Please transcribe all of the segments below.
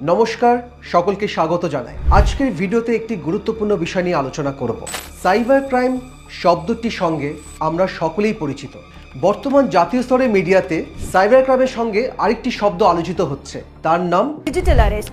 নমস্কার, সকলকে স্বাগত জানাই। আজকের ভিডিওতে একটি গুরুত্বপূর্ণ বিষয় নিয়ে আলোচনা করব। সাইবার ক্রাইম শব্দটির সঙ্গে আমরা সকলেই পরিচিত। বর্তমান জাতীয় স্তরে মিডিয়াতে সাইবার ক্রাইমের সঙ্গে আরেকটি শব্দ আলোচিত হচ্ছে, তার নাম digital arrest.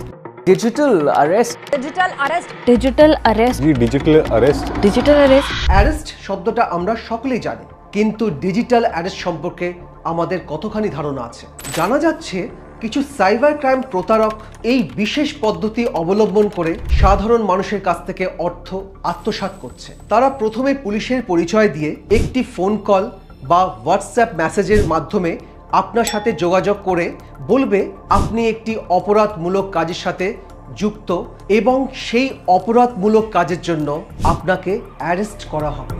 Digital arrest digital arrest. Digital arrest. जी digital arrest. Digital arrest. Arrest শব্দটা আমরা সকলেই জানি, কিন্তু ডিজিটাল অ্যারেস্ট সম্পর্কে আমাদের কতখানি ধারণা আছে? জানা যাচ্ছে কিছু সাইবার ক্রাইম প্রতারক এই বিশেষ পদ্ধতি অবলম্বন করে সাধারণ মানুষের কাছ থেকে অর্থ আত্মসাৎ করছে। তারা প্রথমে পুলিশের পরিচয় দিয়ে একটি ফোন কল বা হোয়াটসঅ্যাপ মেসেজের মাধ্যমে আপনার সাথে যোগাযোগ করে বলবে আপনি একটি অপরাধমূলক কাজের সাথে যুক্ত এবং সেই অপরাধমূলক কাজের জন্য আপনাকে অ্যারেস্ট করা হবে।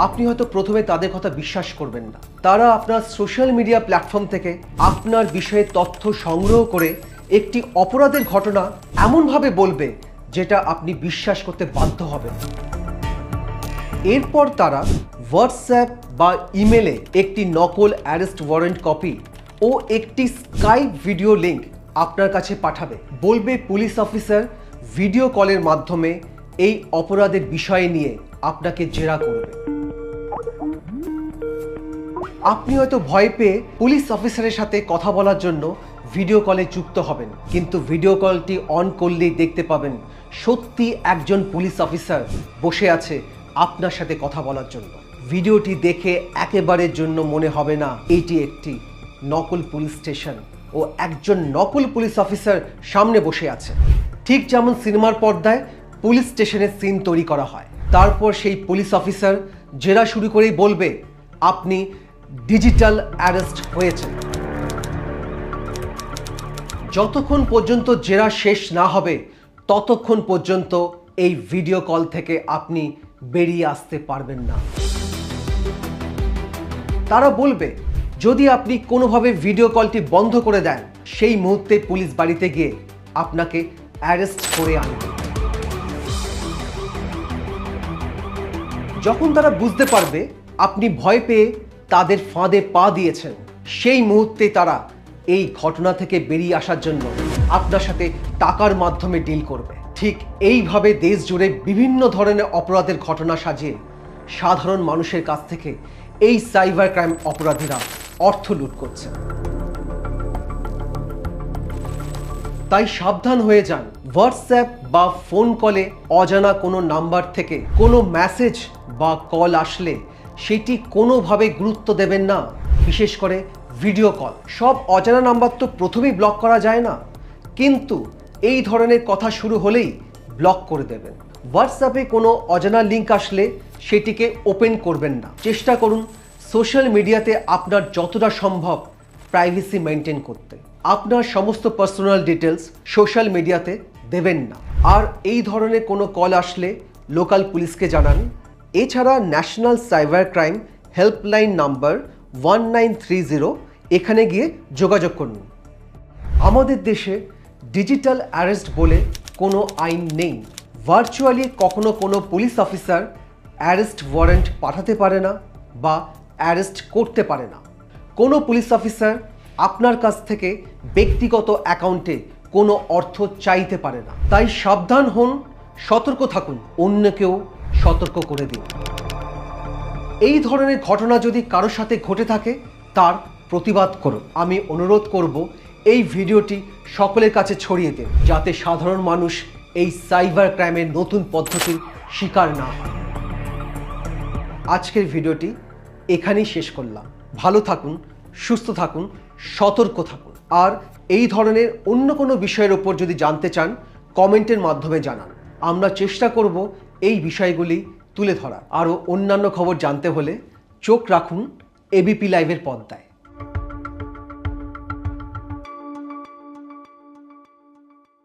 আপনি হয়তো প্রথমে তাদের কথা বিশ্বাস করবেন না। তারা আপনার সোশ্যাল মিডিয়া প্ল্যাটফর্ম থেকে আপনার বিষয়ে তথ্য সংগ্রহ করে একটি অপরাধের ঘটনা এমনভাবে বলবে যেটা আপনি বিশ্বাস করতে বাধ্য হবেন। এরপর তারা হোয়াটসঅ্যাপ বা ইমেলে একটি নকল অ্যারেস্ট ওয়ারেন্ট কপি ও একটি স্কাইপ ভিডিও লিংক আপনার কাছে পাঠাবে। বলবে পুলিশ অফিসার ভিডিও কলের মাধ্যমে এই অপরাধের বিষয় নিয়ে আপনাকে জেরা করবে। আপনি হয়তো ভয় পেয়ে পুলিশ অফিসারের সাথে কথা বলার জন্য ভিডিও কলে যুক্ত হবেন, কিন্তু ভিডিও কলটি অন করলেই দেখতে পাবেন সত্যি একজন পুলিশ অফিসার বসে আছে আপনার সাথে কথা বলার জন্য। ভিডিওটি দেখে একেবারের জন্য মনে হবে না এটি একটি নকল পুলিশ স্টেশন ও একজন নকল পুলিশ অফিসার সামনে বসে আছে। ঠিক যেমন সিনেমার পর্দায় পুলিশ স্টেশনের সিন তৈরি করা হয়, তারপর সেই পুলিশ অফিসার জেরা শুরু করেই বলবে আপনি ডিজিটাল অ্যারেস্ট হয়েছেন। যতক্ষণ পর্যন্ত জেরা শেষ না হবে ততক্ষণ পর্যন্ত এই ভিডিও কল থেকে আপনি বেরিয়ে আসতে পারবেন না। তারা বলবে যদি আপনি কোনোভাবে ভিডিও কলটি বন্ধ করে দেন সেই মুহূর্তে পুলিশ বাড়িতে গিয়ে আপনাকে অ্যারেস্ট করে আনবে। যখন তারা বুঝতে পারবে আপনি ভয় পেয়ে তাদের ফাঁদে পা দিয়েছেন, সেই মুহূর্তে তারা এই ঘটনা থেকে বেরিয়ে আসার জন্য আপনার সাথে টাকার মাধ্যমে ডিল করবে। ঠিক এইভাবে দেশ জুড়ে বিভিন্ন ধরনের অপরাধের ঘটনা সাজিয়ে সাধারণ মানুষের কাছ থেকে এই সাইবার ক্রাইম অপরাধীরা অর্থ লুট করছে। তাই সাবধান হয়ে যান। হোয়াটসঅ্যাপ বা ফোন কলে অজানা কোনো নাম্বার থেকে কোনো মেসেজ বা কল আসলে সেটি কোনোভাবে গুরুত্ব দেবেন না, বিশেষ করে ভিডিও কল। সব অজানা নাম্বার তো প্রথমেই ব্লক করা যায় না, কিন্তু এই ধরনের কথা শুরু হলেই ব্লক করে দেবেন। হোয়াটসঅ্যাপে কোনো অজানা লিঙ্ক আসলে সেটিকে ওপেন করবেন না। চেষ্টা করুন সোশ্যাল মিডিয়াতে আপনার যতটা সম্ভব প্রাইভেসি মেনটেন করতে। আপনার সমস্ত পার্সোনাল ডিটেলস সোশ্যাল মিডিয়াতে দেবেন না। আর এই ধরনের কোনো কল আসলে লোকাল পুলিশকে জানান। এছাড়া national cyber crime helpline number 1930 এখানে গিয়ে যোগাযোগ করুন। আমাদের দেশে ডিজিটাল অ্যারেস্ট বলে কোনো আইন নেই। ভার্চুয়ালি কখনো কোনো পুলিশ অফিসার অ্যারেস্ট ওয়ারেন্ট পাঠাতে পারে না বা অ্যারেস্ট করতে পারে না। কোনো পুলিশ অফিসার আপনার কাছ থেকে ব্যক্তিগত অ্যাকাউন্টে কোনো অর্থ চাইতে পারে না। তাই সাবধান হন, সতর্ক থাকুন, অন্যকেও সতর্ক করে দিন। এই ধরনের ঘটনা যদি কারোর সাথে ঘটে থাকে তার প্রতিবাদ করুন। আমি অনুরোধ করব এই ভিডিওটি সকলের কাছে ছড়িয়ে দিন, যাতে সাধারণ মানুষ এই সাইবার ক্রাইমের নতুন পদ্ধতির শিকার না হয়। আজকের ভিডিওটি এখানেই শেষ করলাম। ভালো থাকুন, সুস্থ থাকুন, সতর্ক থাকুন। আর এই ধরনের অন্য কোনো বিষয়ের ওপর যদি জানতে চান কমেন্টের মাধ্যমে জানান। আমরা চেষ্টা করব এই বিষয়গুলি তুলে ধরা। আরও অন্যান্য খবর জানতে হলে চোখ রাখুন এবিপি লাইভের পর্দায়।